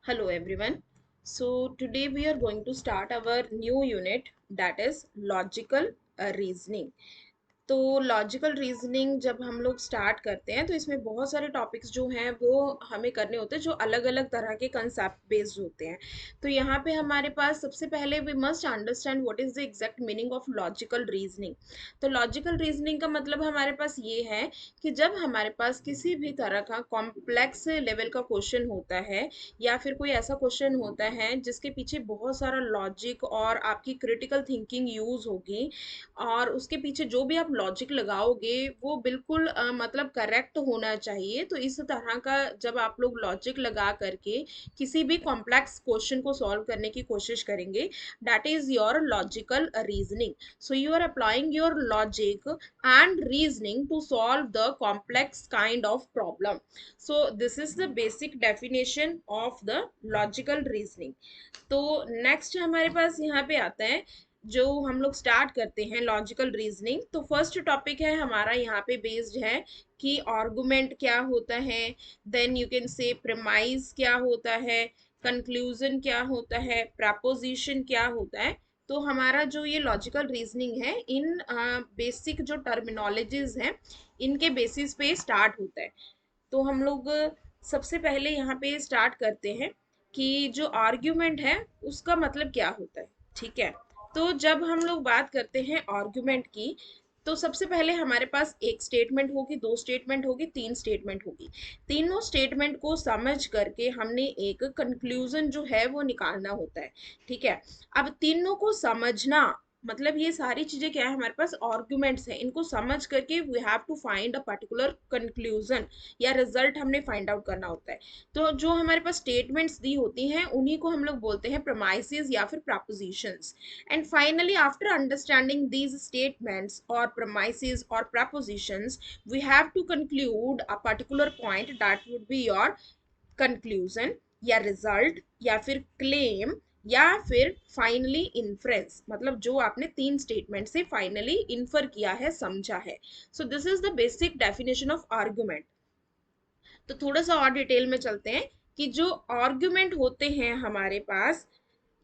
Hello everyone. So today we are going to start our new unit, that is logical reasoning. तो logical reasoning जब हम लोग start करते हैं तो इसमें बहुत सारे टॉपिक्स जो हैं वो हमें करने होते हैं जो अलग अलग तरह के कंसेप्ट बेस्ड होते हैं। तो यहाँ पे हमारे पास सबसे पहले we must understand what is the exact meaning of logical reasoning. तो लॉजिकल रीजनिंग का मतलब हमारे पास ये है कि जब हमारे पास किसी भी तरह का कॉम्प्लेक्स लेवल का क्वेश्चन होता है या फिर कोई ऐसा क्वेश्चन होता है जिसके पीछे बहुत सारा लॉजिक और आपकी क्रिटिकल थिंकिंग यूज होगी और उसके पीछे जो भी आप लॉजिक लगाओगे वो बिल्कुल मतलब करेक्ट होना चाहिए। तो इस तरह का जब आप लोग लॉजिक लगा करके किसी भी कॉम्प्लेक्स क्वेश्चन को सॉल्व करने की कोशिश करेंगे, that is your logical reasoning. So you are applying your logic and reasoning to solve the complex kind of problem. So this is the basic definition of the logical reasoning. तो next हमारे पास यहाँ पे आता है जो हम लोग start करते हैं लॉजिकल रीजनिंग। तो फर्स्ट टॉपिक है हमारा यहाँ पे बेस्ड है कि आर्गुमेंट क्या होता है, then you can say premise क्या होता है, कंक्लूजन क्या होता है, प्रपोजिशन क्या होता है। तो हमारा जो ये लॉजिकल रीजनिंग है इन बेसिक जो टर्मिनोलॉजीज हैं इनके बेसिस पे स्टार्ट होता है। तो हम लोग सबसे पहले यहाँ पे स्टार्ट करते हैं कि जो आर्ग्यूमेंट है उसका मतलब क्या होता है। ठीक है, तो जब हम लोग बात करते हैं आर्ग्यूमेंट की तो सबसे पहले हमारे पास एक स्टेटमेंट होगी, दो स्टेटमेंट होगी, तीन स्टेटमेंट होगी। तीनों स्टेटमेंट को समझ करके हमने एक कंक्लूजन जो है वो निकालना होता है। ठीक है, अब तीनों को समझना मतलब ये सारी चीजें क्या है, हमारे पास आर्ग्यूमेंट्स हैं, इनको समझ करके we have to find a particular conclusion या रिजल्ट हमने फाइंड आउट करना होता है। तो जो हमारे पास स्टेटमेंट्स दी होती हैं उन्हीं को हम लोग बोलते हैं प्रमाइसेस या फिर propositions. And finally after understanding these statements और प्रमाइसेस और propositions we have to conclude a particular point that would be your conclusion या रिजल्ट या फिर क्लेम या फिर फाइनली इन्फ्रेंस, मतलब जो आपने तीन स्टेटमेंट से फाइनली इन्फर किया है, समझा है। So this is the basic definition of argument. तो थोड़ा सा और डिटेल में चलते हैं कि जो आर्ग्यूमेंट होते हैं हमारे पास,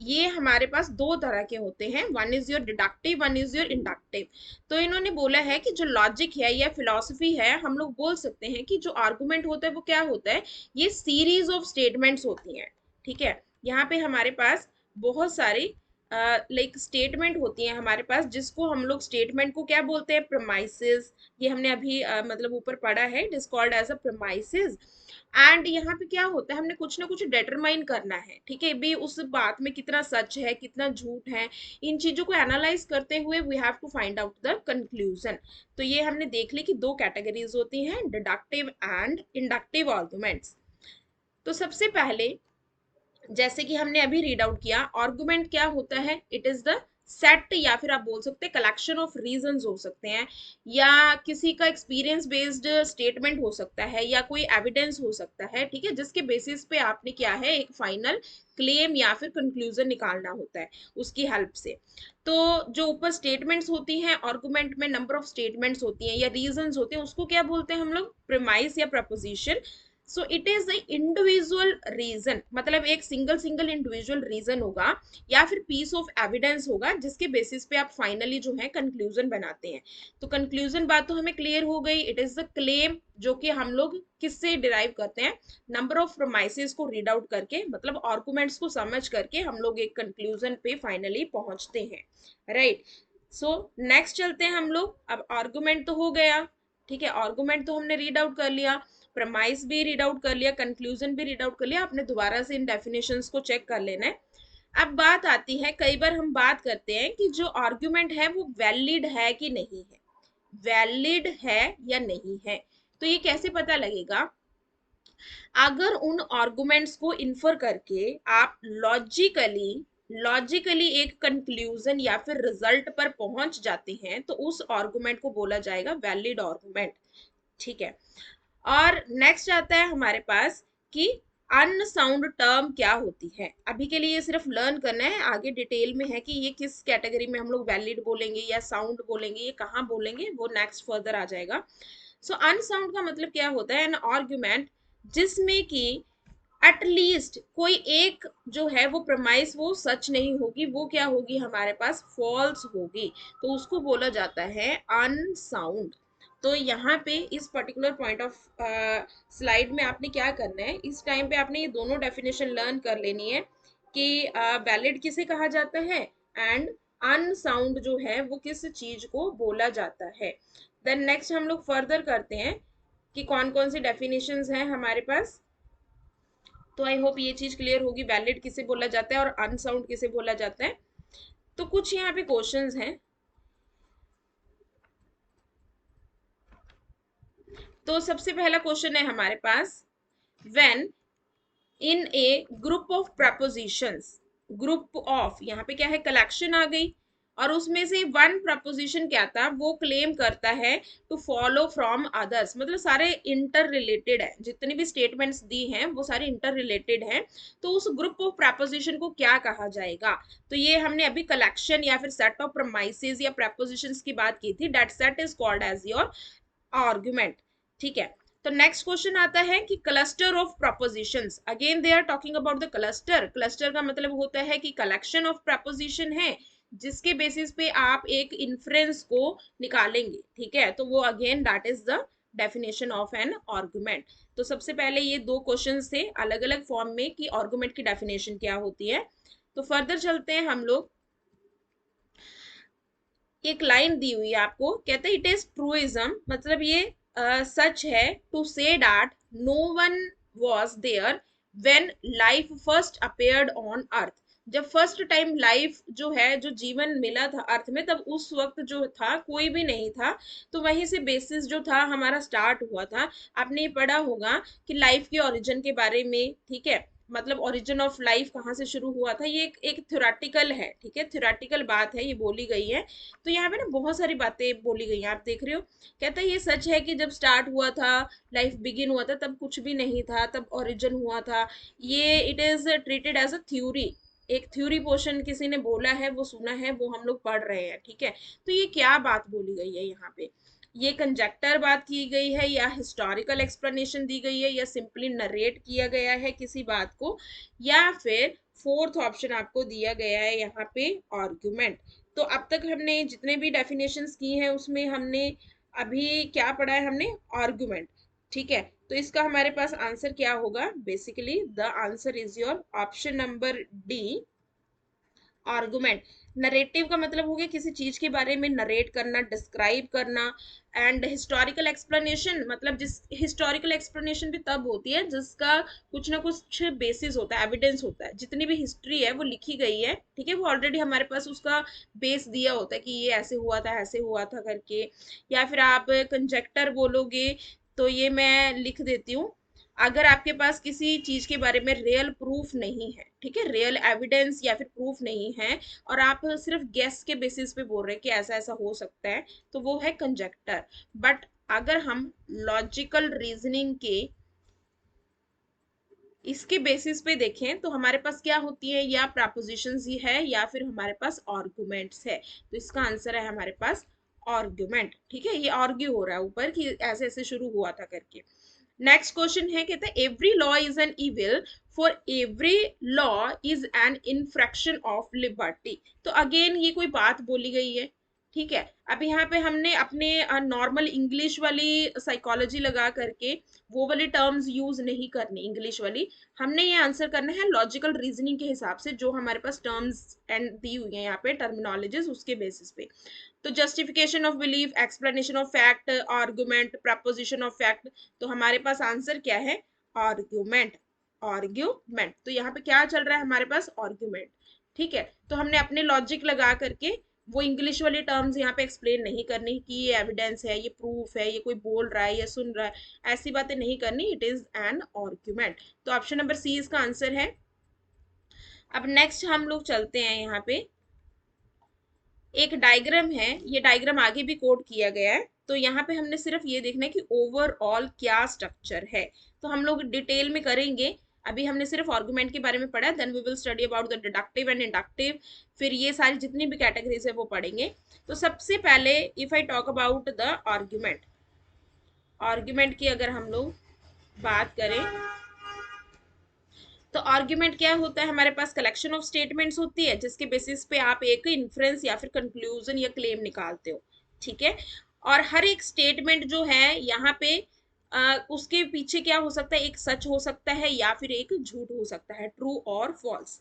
ये हमारे पास दो तरह के होते हैं, one is your deductive, one is your inductive. तो इन्होंने बोला है कि जो लॉजिक है या फिलॉसफी है, हम लोग बोल सकते हैं कि जो आर्गुमेंट होता है वो क्या होता है, ये सीरीज ऑफ स्टेटमेंट्स होती हैं। ठीक है, यहाँ पे हमारे पास बहुत सारी लाइक स्टेटमेंट होती हैं हमारे पास, जिसको हम लोग स्टेटमेंट को क्या बोलते हैं, प्रमाइसेस। ये हमने अभी मतलब ऊपर पढ़ा है, it is called as a premises. And यहाँ पे क्या होता है, हमने कुछ ना कुछ डिटरमाइन करना है। ठीक है, भी उस बात में कितना सच है कितना झूठ है, इन चीजों को एनालाइज करते हुए we have to find out the conclusion. तो ये हमने देख ली कि दो कैटेगरीज होती हैं, डिडक्टिव एंड इंडक्टिव आर्गुमेंट्स। तो सबसे पहले जैसे कि हमने अभी रीड आउट किया, आर्गुमेंट क्या होता है, इट इज द सेट या फिर आप बोल सकते हैं कलेक्शन ऑफ रीजंस हो सकते हैं, या किसी का एक्सपीरियंस बेस्ड स्टेटमेंट हो सकता है, या कोई एविडेंस हो सकता है। ठीक है, जिसके बेसिस पे आपने क्या है एक फाइनल क्लेम या फिर कंक्लूजन निकालना होता है उसकी हेल्प से। तो जो ऊपर स्टेटमेंट्स होती हैं आर्गुमेंट में, नंबर ऑफ स्टेटमेंट्स होती हैं या रीजंस होते हैं, उसको क्या बोलते हैं हम लोग, प्रीमाइस या proposition. So it is the individual reason, मतलब एक सिंगल सिंगल इंडिविजुअल रीजन होगा या फिर पीस ऑफ एविडेंस होगा जिसके बेसिस पे आप फाइनली जो है कंक्लूजन बनाते हैं। तो कंक्लूजन बात तो हमें क्लियर हो गई, इट इज द क्लेम, जो कि हम लोग किससे डिराइव करते हैं, नंबर ऑफ प्रोमाइसेस को रीड आउट करके, मतलब आर्गुमेंट्स को समझ करके हम लोग एक कंक्लूजन पे फाइनली पहुंचते हैं। राइट, सो नेक्स्ट चलते हैं हम लोग। अब आर्गुमेंट तो हो गया, ठीक है, आर्गुमेंट तो हमने रीड आउट कर लिया, प्रमाइस भी रीड आउट कर लिया, कंक्लूजन भी रीड आउट कर लिया, आपने दोबारा से इन डेफिनेशंस को चेक कर लेना है। अब बात आती है, कई बार हम बात करते हैं कि जो आर्ग्यूमेंट है वो वैलिड है कि नहीं है, वैलिड है या नहीं है। तो ये कैसे पता लगेगा, अगर उन आर्गुमेंट्स को इन्फर करके आप लॉजिकली एक कंक्लूजन या फिर रिजल्ट पर पहुंच जाते हैं तो उस आर्गुमेंट को बोला जाएगा वैलिड आर्गुमेंट। ठीक है, और नेक्स्ट आता है हमारे पास कि अनसाउंड टर्म क्या होती है। अभी के लिए ये सिर्फ लर्न करना है, आगे डिटेल में है कि ये किस कैटेगरी में हम लोग वैलिड बोलेंगे या साउंड बोलेंगे, ये कहाँ बोलेंगे, वो नेक्स्ट फर्दर आ जाएगा। सो अनसाउंड का मतलब क्या होता है, एन आर्ग्यूमेंट जिसमें कि एटलीस्ट कोई एक जो है वो प्रमाइस वो सच नहीं होगी, वो क्या होगी हमारे पास, फॉल्स होगी, तो उसको बोला जाता है अनसाउंड। तो यहाँ पे इस पर्टिकुलर पॉइंट ऑफ स्लाइड में आपने क्या करना है, इस टाइम पे आपने ये दोनों डेफिनेशन लर्न कर लेनी है कि वैलिड किसे कहा जाता है एंड अनसाउंड जो है वो किस चीज को बोला जाता है। देन नेक्स्ट हम लोग फर्दर करते हैं कि कौन कौन सी डेफिनेशंस हैं हमारे पास। तो आई होप ये चीज क्लियर होगी, वैलिड किसे बोला जाता है और अनसाउंड किसे बोला जाता है। तो कुछ यहाँ पे क्वेश्चंस हैं। तो सबसे पहला क्वेश्चन है हमारे पास, when in a group of propositions, group of यहाँ पे क्या है, कलेक्शन आ गई, और उसमें से वन प्रपोजिशन क्या था, वो क्लेम करता है टू फॉलो फ्रॉम अदर्स, मतलब सारे इंटर रिलेटेड है, जितनी भी स्टेटमेंट्स दी हैं वो सारे इंटर रिलेटेड हैं। तो उस ग्रुप ऑफ प्रपोजिशन को क्या कहा जाएगा, तो ये हमने अभी कलेक्शन या फिर सेट ऑफ प्रमाइसेस या प्रपोजिशंस की बात की थी, that set is called as your argument. ठीक है। तो नेक्स्ट क्वेश्चन आता है कि cluster of propositions, again they are talking about the cluster. Cluster का मतलब होता है कि कलेक्शन ऑफ प्रपोजिशन है जिसके बेसिस पे आप एक इन्फ्रेंस को निकालेंगे। ठीक है, तो वो again that is the definition of an argument. तो सबसे पहले ये दो क्वेश्चंस थे अलग अलग फॉर्म में कि आर्गुमेंट की डेफिनेशन क्या होती है। तो फर्दर चलते हैं हम लोग। एक लाइन दी हुई है आपको, कहते हैं इट इज ट्रूइज्म, मतलब ये सच है, to say that no one was there when life first appeared on earth. जब फर्स्ट टाइम लाइफ जो है, जो जीवन मिला था अर्थ में, तब उस वक्त जो था कोई भी नहीं था। तो वहीं से बेसिस जो था हमारा स्टार्ट हुआ था। आपने ये पढ़ा होगा कि लाइफ के ओरिजिन के बारे में। ठीक है, मतलब ओरिजिन ऑफ लाइफ कहाँ से शुरू हुआ था, ये एक थ्योरेटिकल है। ठीक है, थ्योरेटिकल बात है, ये बोली गई है। तो यहाँ पे ना बहुत सारी बातें बोली गई हैं, आप देख रहे हो। कहता है ये सच है कि जब स्टार्ट हुआ था, लाइफ बिगिन हुआ था, तब कुछ भी नहीं था, तब ओरिजिन हुआ था। ये it is treated as a theory, एक थ्योरी पोर्शन किसी ने बोला है, वो सुना है, वो हम लोग पढ़ रहे हैं। ठीक है, तो ये क्या बात बोली गई है यहाँ पे, ये कंजेक्टर बात की गई है या हिस्टोरिकल एक्सप्लेनेशन दी गई है या सिंपली नरेट किया गया है किसी बात को, या फिर फोर्थ ऑप्शन आपको दिया गया है यहाँ पे आर्गुमेंट। तो अब तक हमने जितने भी डेफिनेशंस की हैं उसमें हमने अभी क्या पढ़ा है, हमने आर्गुमेंट। ठीक है, तो इसका हमारे पास आंसर क्या होगा, basically the answer is your option number D, argument. Narrative का मतलब हो गया किसी चीज के बारे में नरेट करना, डिस्क्राइब करना। एंड हिस्टोरिकल एक्सप्लेनेशन, मतलब जिस हिस्टोरिकल एक्सप्लेनेशन भी तब होती है जिसका कुछ ना कुछ बेसिस होता है, एविडेंस होता है। जितनी भी हिस्ट्री है वो लिखी गई है, ठीक है, वो ऑलरेडी हमारे पास उसका बेस दिया होता है कि ये ऐसे हुआ था, ऐसे हुआ था करके। या फिर आप कंजेक्टर बोलोगे, तो ये मैं लिख देती हूँ, अगर आपके पास किसी चीज के बारे में रियल प्रूफ नहीं है, ठीक है, रियल एविडेंस या फिर प्रूफ नहीं है, और आप सिर्फ गेस के बेसिस पे बोल रहे हैं कि ऐसा ऐसा हो सकता है, तो वो है कंजेक्टर। बट अगर हम लॉजिकल रीजनिंग के इसके बेसिस पे देखें तो हमारे पास क्या होती है, या प्रपोजिशंस ही है या फिर हमारे पास आर्गुमेंट्स है। तो इसका आंसर है हमारे पास आर्गुमेंट। ठीक है, ये आर्ग्यू हो रहा है ऊपर कि ऐसे ऐसे शुरू हुआ था करके। नेक्स्ट क्वेश्चन है, कहता है every law is an evil for every law is an infarction of liberty. तो अगेन ये कोई बात बोली गई है। ठीक है, अब यहाँ पे हमने अपने नॉर्मल इंग्लिश वाली साइकोलॉजी लगा करके वो वाली टर्म्स यूज नहीं करनी, इंग्लिश वाली। हमने ये आंसर करना है लॉजिकल रीजनिंग के हिसाब से, जो हमारे पास टर्म्स एंड दी हुई है यहाँ पे टर्मिनोलॉजीज, उसके बेसिस पे। तो justification of belief, explanation of fact, argument, preposition of fact. तो हमारे पास आंसर क्या है, आर्ग्यूमेंट। आर्ग्यूमेंट, तो यहाँ पे क्या चल रहा है हमारे पास, आर्ग्यूमेंट। ठीक है, तो हमने अपने लॉजिक लगा करके वो इंग्लिश वाली टर्म्स यहाँ पे एक्सप्लेन नहीं करनी कि ये एविडेंस है, ये प्रूफ है, ये कोई बोल रहा है या सुन रहा है, ऐसी बातें नहीं करनी, इट इज एन आर्ग्यूमेंट। तो ऑप्शन नंबर सी इसका आंसर है। अब नेक्स्ट हम लोग चलते हैं, यहाँ पे एक डायग्राम है, ये डायग्राम आगे भी कोड किया गया है। तो यहाँ पे हमने सिर्फ ये देखना है कि ओवरऑल क्या स्ट्रक्चर है। तो हम लोग डिटेल में करेंगे, अभी हमने सिर्फ आर्गुमेंट के बारे में पढ़ा, then we will study about the deductive and inductive, फिर ये सारी जितनी भी कैटेगरीज है वो पढ़ेंगे। तो सबसे पहले if I talk about the argument, argument की अगर हम लोग बात करें, तो आर्ग्यूमेंट क्या होता है, हमारे पास कलेक्शन ऑफ स्टेटमेंट्स होती है जिसके बेसिस पे आप एक इन्फ्रेंस या फिर कंक्लूजन या क्लेम निकालते हो, ठीक है। और हर एक स्टेटमेंट जो है यहाँ पे उसके पीछे क्या हो सकता है, एक सच हो सकता है या फिर एक झूठ हो सकता है, ट्रू और फॉल्स।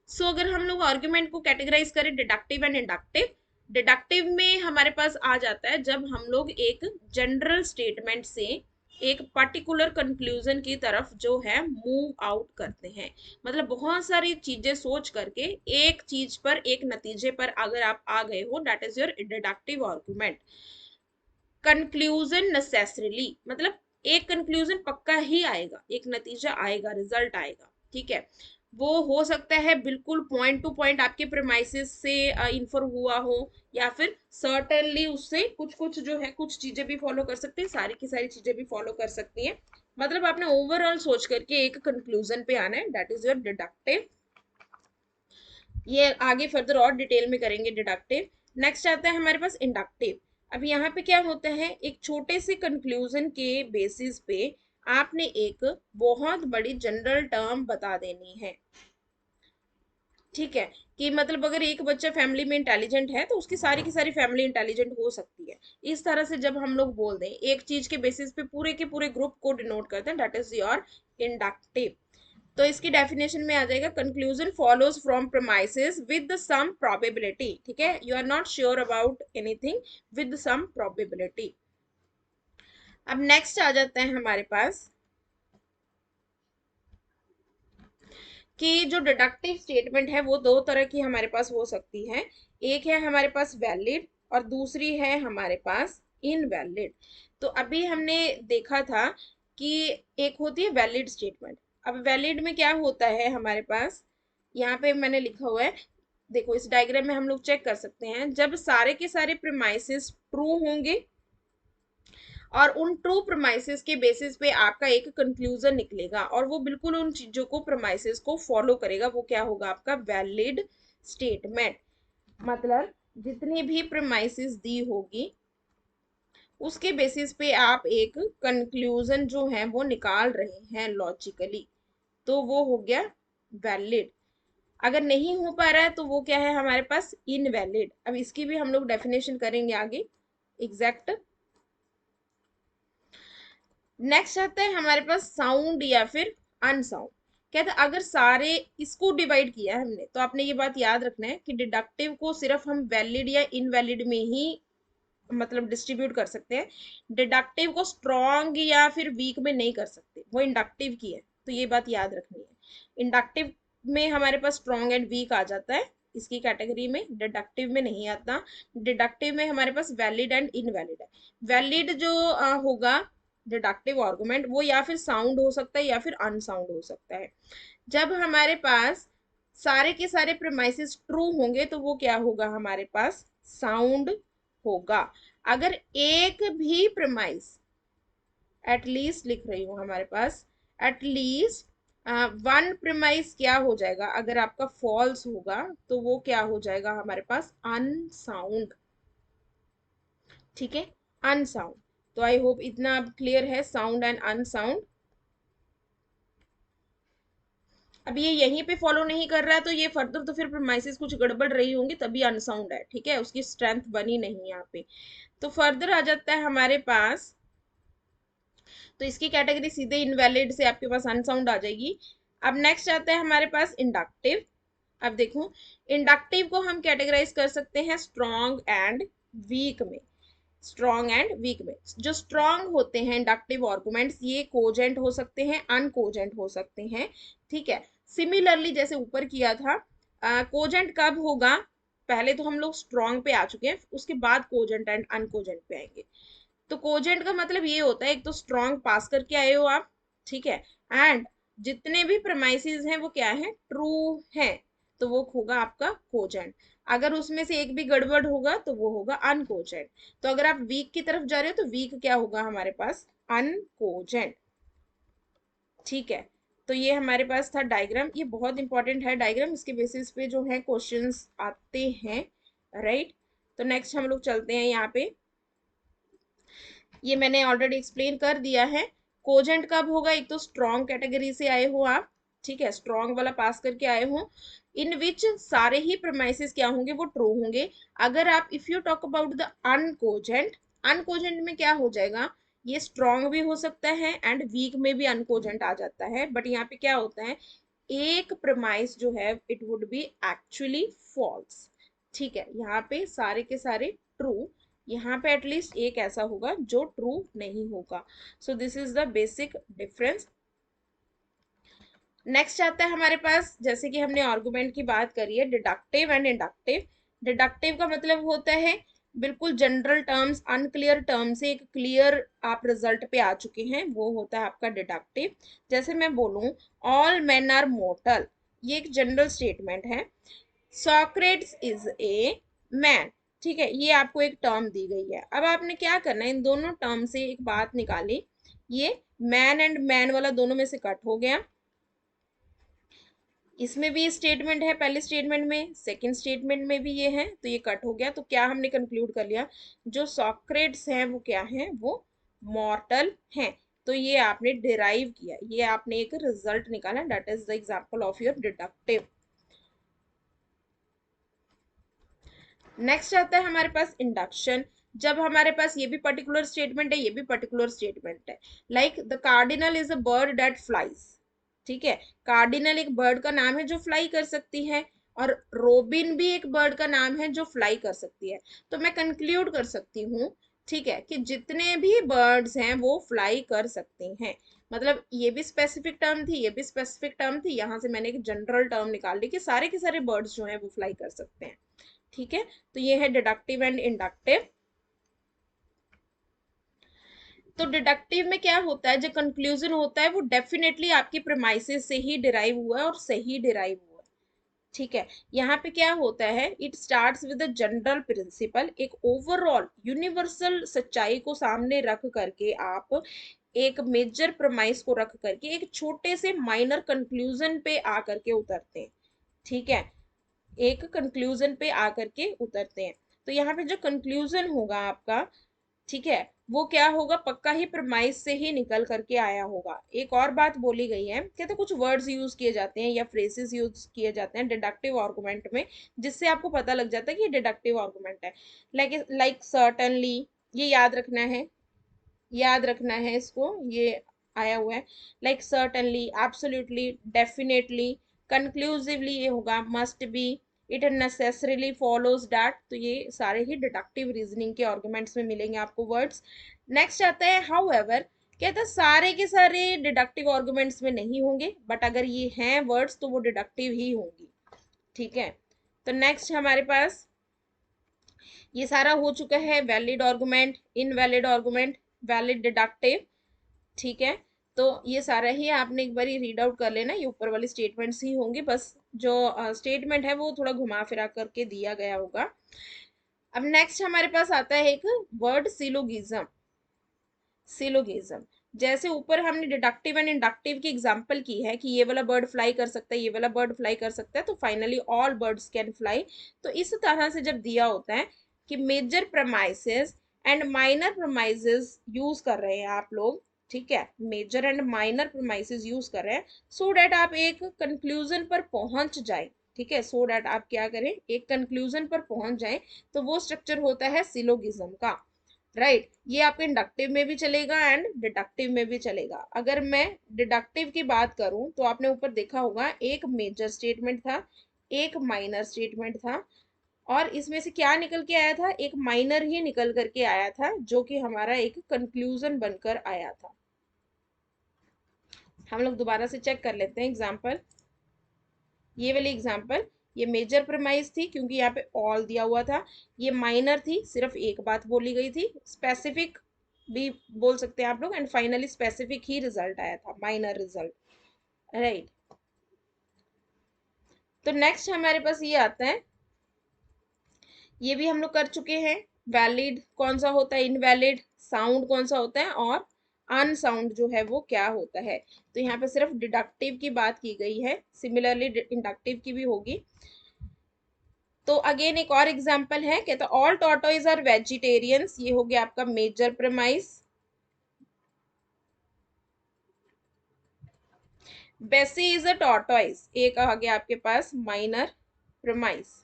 सो अगर हम लोग आर्ग्यूमेंट को कैटेगराइज करें डिडक्टिव एंड इंडक्टिव, डिडक्टिव में हमारे पास आ जाता है जब हम लोग एक जनरल स्टेटमेंट से एक पर्टिकुलर कंक्लूजन की तरफ जो है मूव आउट करते हैं। मतलब बहुत सारी चीजें सोच करके एक चीज पर, एक नतीजे पर अगर आप आ गए हो, that is your deductive argument. Conclusion necessarily, मतलब एक कंक्लूजन पक्का ही आएगा, एक नतीजा आएगा, रिजल्ट आएगा, ठीक है। वो हो सकता है बिल्कुल पॉइंट टू पॉइंट आपके प्रेमाइसिस से इन्फर हुआ हो, या फिर सर्टेनली उससे कुछ कुछ जो है कुछ चीजें भी फॉलो कर सकते हैं, सारी की सारी चीजें भी फॉलो कर सकती हैं। मतलब आपने ओवरऑल सोच करके एक कंक्लूजन पे आना है, दैट इज योर डिडक्टिव। ये आगे फर्दर और डिटेल में करेंगे डिडक्टिव। नेक्स्ट आता है हमारे पास इंडक्टिव। अब यहाँ पे क्या होता है, एक छोटे से कंक्लूजन के बेसिस पे आपने एक बहुत बड़ी जनरल टर्म बता देनी है, ठीक है। कि मतलब अगर एक बच्चा फैमिली में इंटेलिजेंट है तो उसकी सारी की सारी फैमिली इंटेलिजेंट हो सकती है। इस तरह से जब हम लोग बोल दें एक चीज के बेसिस पे पूरे के पूरे ग्रुप को डिनोट करते हैं, दैट इज योर इंडक्टिव। तो इसकी डेफिनेशन में आ जाएगा, conclusion follows from premises with some probability, ठीक है। You are not sure about anything, with some probability. अब नेक्स्ट आ जाता है हमारे पास कि जो डिडक्टिव स्टेटमेंट है वो दो तरह की हमारे पास हो सकती है। एक है हमारे पास वैलिड और दूसरी है हमारे पास इनवैलिड। तो अभी हमने देखा था कि एक होती है वैलिड स्टेटमेंट। अब वैलिड में क्या होता है हमारे पास, यहाँ पे मैंने लिखा हुआ है, देखो इस डायग्राम में हम लोग चेक कर सकते हैं, जब सारे के सारे प्रीमाइसेस ट्रू होंगे और उन ट्रू प्रोमाइसेस के बेसिस पे आपका एक कंक्लूजन निकलेगा और वो बिल्कुल उन चीजों को, प्रोमाइसेस को फॉलो करेगा, वो क्या होगा आपका वैलिड स्टेटमेंट। मतलब जितनी भी प्रोमाइसेस दी होगी उसके बेसिस पे आप एक कंक्लूजन जो है वो निकाल रहे हैं लॉजिकली, तो वो हो गया वैलिड। अगर नहीं हो पा रहा है तो वो क्या है हमारे पास इनवैलिड। अब इसकी भी हम लोग डेफिनेशन करेंगे आगे एग्जैक्ट। नेक्स्ट आता है हमारे पास साउंड या फिर अनसाउंड। कहते हैं अगर सारे, इसको डिवाइड किया है हमने, तो आपने ये बात याद रखना है कि डिडक्टिव को सिर्फ हम वैलिड या इनवैलिड में ही मतलब डिस्ट्रीब्यूट कर सकते हैं। डिडक्टिव को स्ट्रॉन्ग या फिर वीक में नहीं कर सकते, वो इंडक्टिव की है, तो ये बात याद रखनी है। इंडक्टिव में हमारे पास स्ट्रॉन्ग एंड वीक आ जाता है, इसकी कैटेगरी में, डिडक्टिव में नहीं आता। डिडक्टिव में हमारे पास वैलिड एंड इनवैलिड है। वैलिड जो होगा डिडक्टिव आर्गुमेंट, वो या फिर साउंड हो सकता है या फिर अनसाउंड हो सकता है। जब हमारे पास सारे के सारे प्रेमाइसेस ट्रू होंगे तो वो क्या होगा हमारे पास साउंड होगा। अगर एक भी प्रेमाइस, एटलीस्ट लिख रही हूं हमारे पास, एटलीस्ट वन प्रेमाइस क्या हो जाएगा, अगर आपका फॉल्स होगा तो वो क्या हो जाएगा हमारे पास अनसाउंड, ठीक है, अनसाउंड। तो आई होप इतना अब क्लियर है, साउंड एंड अनसाउंड। अब ये यहीं पे फॉलो नहीं कर रहा है तो ये फर्दर तो फिर प्रीमाइसेस कुछ गड़बड़ रही होंगी तभी अनसाउंड है, ठीक है, उसकी स्ट्रेंथ बनी नहीं यहाँ पे। तो फर्दर आ जाता है हमारे पास, तो इसकी कैटेगरी सीधे इनवैलिड से आपके पास अनसाउंड आ जाएगी। अब नेक्स्ट आता है हमारे पास इंडक्टिव। अब देखो, इंडक्टिव को हम कैटेगराइज कर सकते हैं स्ट्रॉन्ग एंड वीक में। स्ट्रॉन्ग एंड वीक में जो स्ट्रॉन्ग होते हैं इंडक्टिव आर्गुमेंट्स, ये कोजेंट हो सकते हैं, अनकोजेंट हो सकते हैं, ठीक है। सिमिलरली जैसे ऊपर किया था, कोजेंट कब होगा, पहले तो हम लोग स्ट्रॉन्ग पे आ चुके हैं, उसके बाद कोजेंट एंड अनकोजेंट पे आएंगे। तो कोजेंट का मतलब ये होता है एक तो स्ट्रॉन्ग पास करके आए हो आप, ठीक है, एंड जितने भी प्रेमाइसिस हैं वो क्या है, ट्रू हैं, तो वो होगा आपका कोजेंट। अगर उसमें से एक भी गड़बड़ होगा तो वो होगा अनकोजेंट। तो अगर आप वीक की तरफ जा रहे हो तो वीक क्या होगा हमारे पास अनकोजेंट, ठीक है। तो ये हमारे पास था डायग्राम, ये बहुत इंपॉर्टेंट है डायग्राम, इसके बेसिस पे जो है क्वेश्चंस आते हैं, राइट। तो नेक्स्ट हम लोग चलते हैं यहाँ पे, ये मैंने ऑलरेडी एक्सप्लेन कर दिया है। कोजेंट कब होगा, एक तो स्ट्रॉन्ग कैटेगरी से आए हो आप, ठीक है, स्ट्रॉन्ग वाला पास करके आए हो, इन विच सारे ही प्रोमाइसेस क्या होंगे, वो ट्रू होंगे। अगर आप if you talk about the uncogent, uncogent में क्या हो जाएगा, ये स्ट्रॉन्ग भी हो सकता है एंड वीक में भी अनकोजेंट आ जाता है, बट यहाँ पे क्या होता है, एक प्रोमाइस जो है it would be actually false. ठीक है, यहाँ पे सारे के सारे ट्रू, यहाँ पे एटलीस्ट एक ऐसा होगा जो ट्रू नहीं होगा। So this is the basic difference. Next आता है हमारे पास, जैसे कि हमने आर्गुमेंट की बात करी है, डिडक्टिव एंड इंडक्टिव। डिडक्टिव का मतलब होता है बिल्कुल जनरल टर्म्स, अनक्लियर टर्म से एक क्लियर आप रिजल्ट पे आ चुके हैं, वो होता है आपका डिडक्टिव। जैसे मैं बोलूं ऑल मेन आर मोर्टल, ये एक जनरल स्टेटमेंट है। सॉक्रेट्स इज ए मैन, ठीक है, ये आपको एक टर्म दी गई है। अब आपने क्या करना है, इन दोनों टर्म से एक बात निकाली, ये मैन एंड मैन वाला दोनों में से कट हो गया, इसमें भी स्टेटमेंट है पहले स्टेटमेंट में, सेकंड स्टेटमेंट में भी ये है, तो ये कट हो गया। तो क्या हमने कंक्लूड कर लिया, जो सॉक्रेट्स हैं वो क्या हैं, वो मॉर्टल हैं। तो ये आपने डिराइव किया, ये आपने एक रिजल्ट निकाला, that is the example of your deductive. Next आता है हमारे पास इंडक्शन। जब हमारे पास ये भी पर्टिकुलर स्टेटमेंट है, ये भी पर्टिकुलर स्टेटमेंट है, like the cardinal is a bird that flies, ठीक है, कार्डिनल एक बर्ड का नाम है जो फ्लाई कर सकती है, और रोबिन भी एक बर्ड का नाम है जो फ्लाई कर सकती है। तो मैं कंक्लूड कर सकती हूँ, ठीक है, कि जितने भी बर्ड्स हैं वो फ्लाई कर सकती हैं। मतलब ये भी स्पेसिफिक टर्म थी, ये भी स्पेसिफिक टर्म थी, यहां से मैंने एक जनरल टर्म निकाल ली कि सारे के सारे बर्ड्स जो हैं वो फ्लाई कर सकते हैं। ठीक है, तो ये है डिडक्टिव एंड इंडक्टिव। तो डिडक्टिव में क्या होता है, जो कंक्लूजन होता है वो डेफिनेटली आपकी प्रेमाइसिस से ही डिराइव हुआ है और सही डिराइव हुआ है। ठीक है, यहाँ पे क्या होता है, it starts with a general principle, एक ओवरऑल यूनिवर्सल सच्चाई को सामने रख करके आप एक मेजर प्रमाइस को रख करके एक छोटे से माइनर कंक्लूजन पे आकर के उतरते हैं। ठीक है, एक कंक्लूजन पे आकर के उतरते हैं। तो यहाँ पे जो कंक्लूजन होगा आपका, ठीक है, वो क्या होगा, पक्का ही प्रमाइस से ही निकल करके आया होगा। एक और बात बोली गई है, कहते कुछ वर्ड्स यूज किए जाते हैं या फ्रेजेस यूज किए जाते हैं डिडक्टिव आर्गुमेंट में, जिससे आपको पता लग जाता है कि ये डिडक्टिव आर्गुमेंट है। लाइक लाइक सर्टेनली, ये याद रखना है, याद रखना है इसको, ये आया हुआ है, like certainly, absolutely, definitely, conclusively, ये होगा must be, it necessarily follows that. तो ये सारे ही डिडक्टिव रीजनिंग के आर्गुमेंट्स में मिलेंगे आपको वर्ड्स। नेक्स्ट आता है हाउएवर, कहता है सारे के सारे डिडक्टिव आर्गुमेंट्स में नहीं होंगे, बट अगर ये हैं वर्ड्स तो वो डिडक्टिव ही होंगी। ठीक है, तो नेक्स्ट हमारे पास ये सारा हो चुका है, valid argument, invalid argument, valid deductive. ठीक है, तो ये सारा ही आपने एक बार रीड आउट कर लेना, ये ऊपर वाली स्टेटमेंट्स ही होंगी, बस जो स्टेटमेंट है वो थोड़ा घुमा फिरा करके दिया गया होगा। अब नेक्स्ट हमारे पास आता है एक वर्ड सिलोगिज्म। सिलोगिज्म, जैसे ऊपर हमने डिडक्टिव एंड इंडक्टिव की एग्जांपल की है कि ये वाला बर्ड फ्लाई कर सकता है, ये वाला बर्ड फ्लाई कर सकता है, तो finally all birds can fly. तो इस तरह से जब दिया होता है कि major premises and minor premises use कर रहे हैं आप लोग, ठीक है, major and minor premises use कर रहे हैं, सो डैट आप एक कंक्लूजन पर पहुंच जाए। ठीक है, सो डैट आप क्या करें, एक कंक्लूजन पर पहुंच जाए, तो वो स्ट्रक्चर होता है सिलोगिज्म का। राइट, ये आपके इंडक्टिव में भी चलेगा एंड डिडक्टिव में भी चलेगा। अगर मैं डिडक्टिव की बात करूं तो आपने ऊपर देखा होगा, एक मेजर स्टेटमेंट था, एक माइनर स्टेटमेंट था, और इसमें से क्या निकल के आया था, एक माइनर ही निकल करके आया था, जो कि हमारा एक कंक्लूजन बनकर आया था। हम लोग दोबारा से चेक कर लेते हैं एग्जाम्पल। ये वाली एग्जाम्पल, ये मेजर प्रमाइज थी क्योंकि यहाँ पे ऑल दिया हुआ था, ये माइनर थी, सिर्फ एक बात बोली गई थी, स्पेसिफिक भी बोल सकते हैं आप लोग, and finally specific he result आया था, माइनर रिजल्ट। राइट, तो नेक्स्ट हमारे पास ये आता है, ये भी हम लोग कर चुके हैं, वैलिड कौन सा होता है, इनवैलिड साउंड कौन सा होता है, और अनसाउंड जो है वो क्या होता है। तो यहाँ पे सिर्फ डिडक्टिव की बात की गई है, सिमिलरली इंडक्टिव की भी होगी। तो अगेन एक और एग्जांपल है, कहता ऑल टॉर्टोइज आर वेजिटेरियंस, ये हो गया आपका मेजर प्रेमाइस। बेसी इज अ टॉर्टोइज, एक आ गया आपके पास माइनर प्रेमाइस।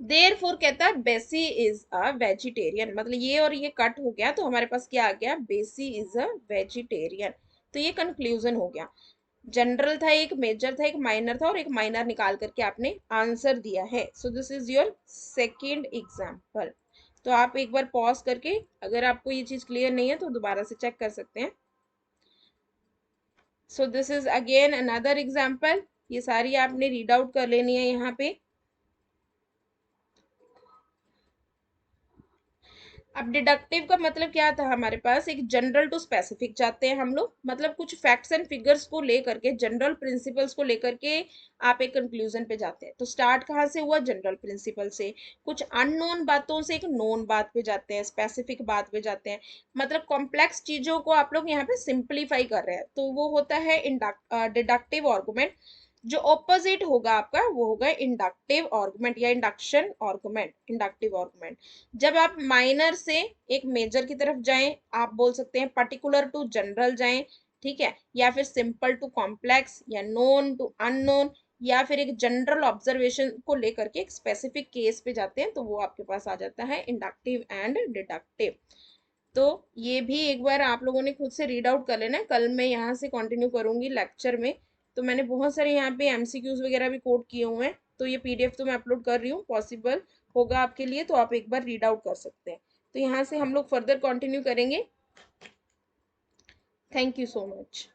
देयरफॉर कहता है बेसी इज अ वेजिटेरियन, मतलब ये और ये कट हो गया तो हमारे पास क्या आ गया, बेसी इज अ वेजिटेरियन। तो ये कंक्लूजन हो गया। जनरल था, एक मेजर था, एक माइनर था, और एक माइनर निकाल करके आपने आंसर दिया है। So this is your second example. तो आप एक बार पॉज करके, अगर आपको ये चीज क्लियर नहीं है तो दोबारा से चेक कर सकते हैं। So this is again another example, ये सारी आपने रीड आउट कर लेनी है यहाँ पे। अब डिडक्टिव का मतलब क्या था, हमारे पास एक जनरल टू स्पेसिफिक जाते हैं हम लोग, मतलब कुछ फैक्ट्स एंड फिगर्स को लेकर के, जनरल प्रिंसिपल्स को लेकर के आप एक कंक्लूजन पे जाते हैं। तो स्टार्ट कहाँ से हुआ, जनरल प्रिंसिपल से, कुछ अननोन बातों से एक नोन बात पे जाते हैं, स्पेसिफिक बात पे जाते हैं, मतलब कॉम्प्लेक्स चीजों को आप लोग यहाँ पे सिंप्लीफाई कर रहे हैं, तो वो होता है डिडक्टिव आर्गुमेंट। जो ऑपोजिट होगा आपका वो होगा इंडक्टिव आर्गुमेंट या इंडक्शन आर्गुमेंट, इंडक्टिव आर्गुमेंट। जब आप माइनर से एक मेजर की तरफ जाएं, आप बोल सकते हैं पर्टिकुलर टू जनरल जाएं, ठीक है, या फिर सिंपल टू कॉम्प्लेक्स, या नोन टू अननोन, या फिर एक जनरल ऑब्जर्वेशन को लेकर के एक स्पेसिफिक केस पे जाते हैं, तो वो आपके पास आ जाता है इंडक्टिव एंड डिडक्टिव। तो ये भी एक बार आप लोगों ने खुद से रीड आउट कर लेना है, कल मैं यहाँ से कंटिन्यू करूंगी लेक्चर में। तो मैंने बहुत सारे यहाँ पे एमसीक्यूज वगैरह भी कोड किए हुए हैं, तो ये पीडीएफ तो मैं अपलोड कर रही हूँ, पॉसिबल होगा आपके लिए तो आप एक बार रीड आउट कर सकते हैं। तो यहाँ से हम लोग फर्दर कंटिन्यू करेंगे। Thank you so much.